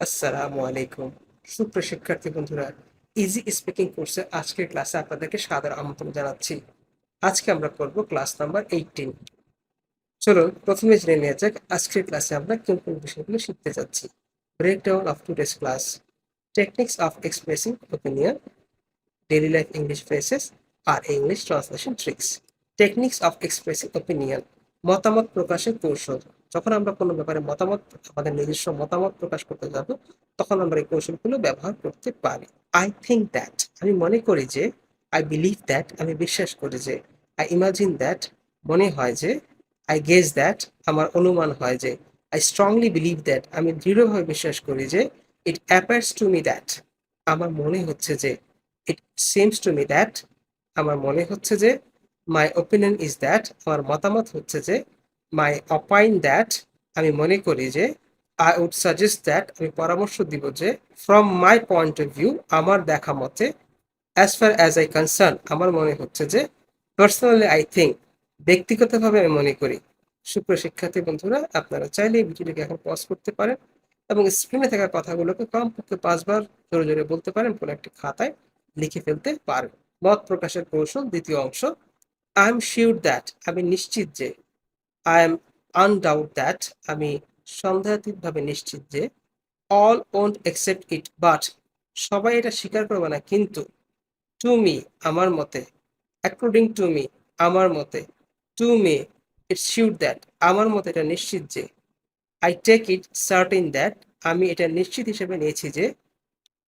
আসসালামু আলাইকুম। সুপ্রিয় শিক্ষার্থী বন্ধুরা, ইজি স্পিকিং কোর্সে আজকের ক্লাসে আপনাদেরকে সাদর আমন্ত্রণ জানাচ্ছি। আজকে আমরা করব ক্লাস নাম্বার 18। চলুন প্রথমে জেনে নেওয়া যাক আজকের ক্লাসে আমরা কোন কোন বিষয়গুলো শিখতে যাচ্ছি। Breakdown of today's class, techniques of expressing opinion, daily life English phrases আর English translation tricks. Techniques of expressing opinion, মতামত প্রকাশের কৌশল। যখন আমরা কোনো ব্যাপারে আমাদের নিজস্ব মতামত প্রকাশ করতে যাব, তখন আমরা এই কৌশলগুলো ব্যবহার করতে পারি। আই থিঙ্ক দ্যাট, আমি মনে করি যে। আই বিলিভ দ্যাট, আমি বিশ্বাস করি যে। আই ইমাজিন দ্যাট, মনে হয় যে। আই গেস দ্যাট, আমার অনুমান হয় যে। আই স্ট্রংলি বিলিভ দ্যাট, আমি দৃঢ়ভাবে বিশ্বাস করি যে। It appears to me that, আমার মনে হচ্ছে যে। It seems to me that, আমার মনে হচ্ছে যে। মাই ওপিনিয়ন ইজ দ্যাট, আমার মতামত হচ্ছে যে। মাই অপাইন দ্যাট, আমি মনে করি যে। আই উড সাজেস্ট দ্যাট, আমি পরামর্শ দিব যে। From my point of view, আমার দেখা মতে। As far as I concern, আমার মনে হচ্ছে যে। পার্সোনালি আই থিঙ্ক, ব্যক্তিগতভাবে আমি মনে করি। সুপ্রিয় শিক্ষার্থী বন্ধুরা, আপনারা চাইলে এই ভিডিওটিকে এখন পজ করতে পারেন এবং স্ক্রিনে থাকা কথাগুলোকে কমপক্ষে 5 বার জোরে জোরে বলতে পারেন, কোনো একটি খাতায় লিখে ফেলতে পারেন। মত প্রকাশের কৌশল দ্বিতীয় অংশ। আই এম শিওর দ্যাট, আমি নিশ্চিত যে। আই এম আনডাউট দ্যাট, আমি সন্দেহাতীতভাবে নিশ্চিত যে। All won't accept it but, সবাই এটা স্বীকার করবে না কিন্তু। টু মি, আমার মতে। অ্যাকর্ডিং টু মি, আমার মতে। To me, it's sure that, আমার মতে এটা নিশ্চিত যে। I take it certain that, আমি এটা নিশ্চিত হিসেবে নিয়েছি যে।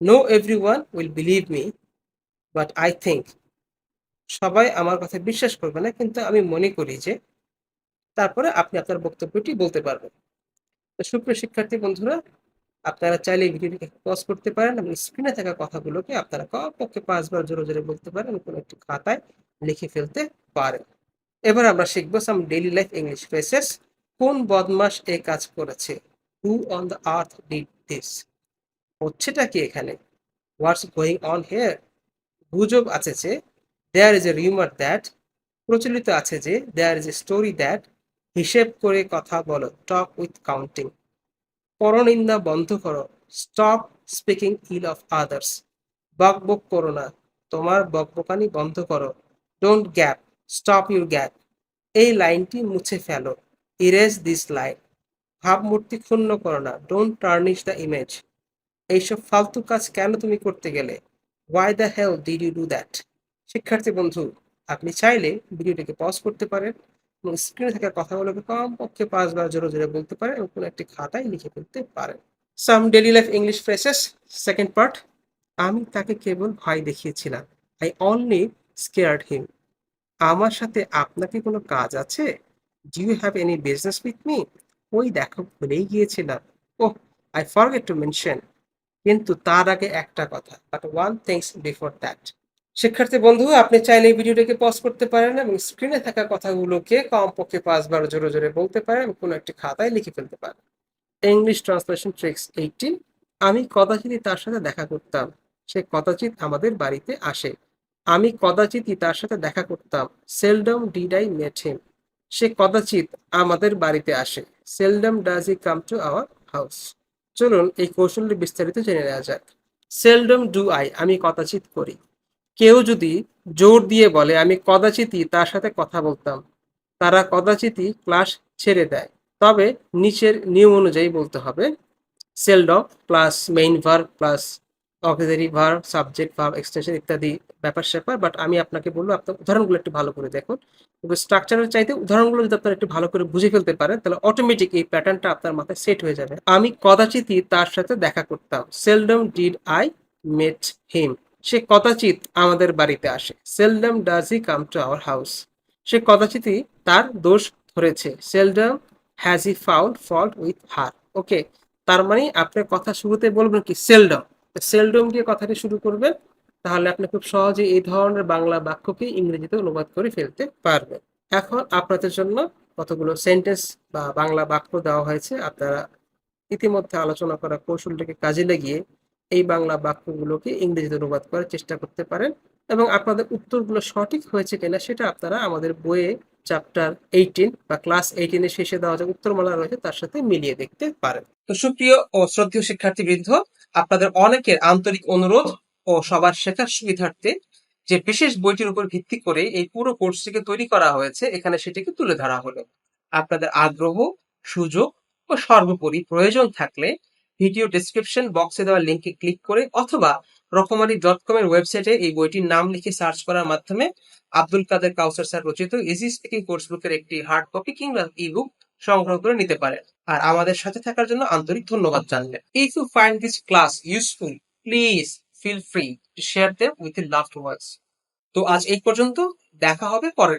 No everyone will believe me but I think, সবাই আমার কথা বিশ্বাস করবে না কিন্তু আমি মনে করি যে। তারপরে আপনি আপনার বক্তব্যটি বলতে পারবেন। তো সুপ্রিয় শিক্ষার্থী বন্ধুরা, আপনারা চাইলে এই ভিডিওটিকে পজ করতে পারেন এবং স্ক্রিনে থাকা কথাগুলোকে আপনারা কমপক্ষে 5 বার জোরে জোরে বলতে পারেন এবং কোনো একটি খাতায় লিখে ফেলতে পারেন। এবার আমরা শিখবো some daily life English phrases. কোন বদমাস এই কাজ করেছে? Who on the earth did this? হচ্ছেটা কি এখানে? What's going on here? গুজব আছে যে। There is a rumour that, প্রচলিত আছে যে। There is a story that, হিসেব করে কথা বলো, টক উইথ কাউন্টিং। পরনিন্দা বন্ধ করো, stop speaking ill of others. বকবক করো না, তোমার বকবকানি বন্ধ করো। Don't gab, stop your gab. এই লাইনটি মুছে ফেলো, ইরেজ দিস লাইন। ভাবমূর্তি ক্ষুণ্ণ করো না, ডোন্ট টার্নিশ দ্য ইমেজ। এইসব ফালতু কাজ কেন তুমি করতে গেলে? Why the hell did you do that? শিক্ষার্থী বন্ধু, আপনি চাইলে ভিডিওটিকে পজ করতে পারেন এবং স্ক্রিনে থাকা কথাগুলোকে কমপক্ষে 5 বার জোরে জোরে বলতে পারেন এবং কোনো একটি খাতায় লিখে ফেলতে পারেন। Some daily life English phrases, second part. আমি তাকে কেবল ভয় দেখিয়েছিলাম। I only scared him. আমার সাথে আপনার কি কোনো কাজ আছে? Do you have any business with me? ওই দেখো, ভুলেই গিয়েছিলাম। Oh, I forget to mention. কিন্তু তার আগে একটা কথা, but one things before that. শিক্ষার্থী বন্ধু, আপনি চাইলে এই ভিডিওটাকে পজ করতে পারেন এবং স্ক্রিনে থাকা কথাগুলোকে কমপক্ষে 5 বার জোরে জোরে বলতে পারেন এবং কোনো একটি খাতায় লিখে ফেলতে পারেন। English translation tricks 18। আমি কদাচিৎই তার সাথে দেখা করতাম, সে কদাচিৎ আমাদের বাড়িতে আসে। আমি কদাচিৎই তার সাথে দেখা করতাম, seldom did I met him. সে কদাচিৎ আমাদের বাড়িতে আসে, seldom does he come to our house. চলুন এই কৌশলটি বিস্তারিত জেনে নেওয়া যাক। সেলডম ডু আই, আমি কদাচিৎ করি। কেউ যদি জোর দিয়ে বলে আমি কদাচিৎই তার সাথে কথা বলতাম, তারা কদাচিৎই ক্লাস ছেড়ে দেয়। তবে নিচের নিয়ম অনুযায়ী বলতে হবে। Seldom plus main verb plus auxiliary verb, subject, verb, extension ইত্যাদি ব্যাপার স্যাপার। বাট আমি আপনাকে বলবো আপনার উদাহরণগুলো একটু ভালো করে দেখুন। স্ট্রাকচারের চাইতে উদাহরণগুলো যদি আপনারা একটু ভালো করে বুঝে ফেলতে পারেন, তাহলে অটোমেটিক এই প্যাটার্নটা আপনার মাথায় সেট হয়ে যাবে। আমি কদাচিৎই তার সাথে দেখা করতাম, seldom did I met him. সে কদাচিৎ আমাদের বাড়িতে আসে, seldom does he come to our house. সে কদাচিৎই তার দোষ ধরেছে, seldom has he found fault with her. Okay, তার মানে আপনার কথা শুরুতে বলবেন কি সেলডম, সেলডম দিয়ে কথাটি শুরু করবেন। তাহলে আপনি খুব সহজে এই ধরনের বাংলা বাক্যকে ইংরেজিতে অনুবাদ করে ফেলতে পারবেন। এখন আপনাদের জন্য কতগুলো সেন্টেন্স বা বাংলা বাক্য দেওয়া হয়েছে। আপনারা ইতিমধ্যে আলোচনা করা কৌশলটাকে কাজে লাগিয়ে এই বাংলা বাক্যগুলোকে ইংরেজিতে অনুবাদ করার চেষ্টা করতে পারেন। এবং আপনাদের উত্তরগুলো সঠিক হয়েছে কিনা সেটা আপনারা আমাদের বইয়ে চ্যাপ্টার 18 বা ক্লাস 18 এর শেষে দেওয়া যে উত্তরমালা রয়েছে তার সাথে মিলিয়ে দেখতে পারেন। তো সুপ্রিয় ও শ্রদ্ধেয় শিক্ষার্থীবৃন্দ, আপনাদের অনেকের আন্তরিক অনুরোধ ও সবার শেখার সুবিধার্থে যে বিশেষ বইটির উপর ভিত্তি করে এই পুরো কোর্সটিকে তৈরি করা হয়েছে, এখানে সেটিকে তুলে ধরা হলো। আপনাদের আগ্রহ, সুযোগ ও সর্বোপরি প্রয়োজন থাকলে ভিডিও ডেসক্রিপশন বক্সে দেওয়া লিঙ্কে ক্লিক করে অথবা রকমারি.com এর ওয়েবসাইটে এই বইটির নাম লিখে সার্চ করার মাধ্যমে আব্দুল কাদের কাউসার স্যার রচিত ইজি স্পিকিং কোর্স বুকের একটি হার্ড কপি কিংবা ই-বুক সংগ্রহ করে নিতে পারেন। আর আমাদের সাথে থাকার জন্য আন্তরিক ধন্যবাদ জানালেন। If you find this class useful, please feel free to share them with your loved ones. তো আজ এই পর্যন্ত, দেখা হবে পরের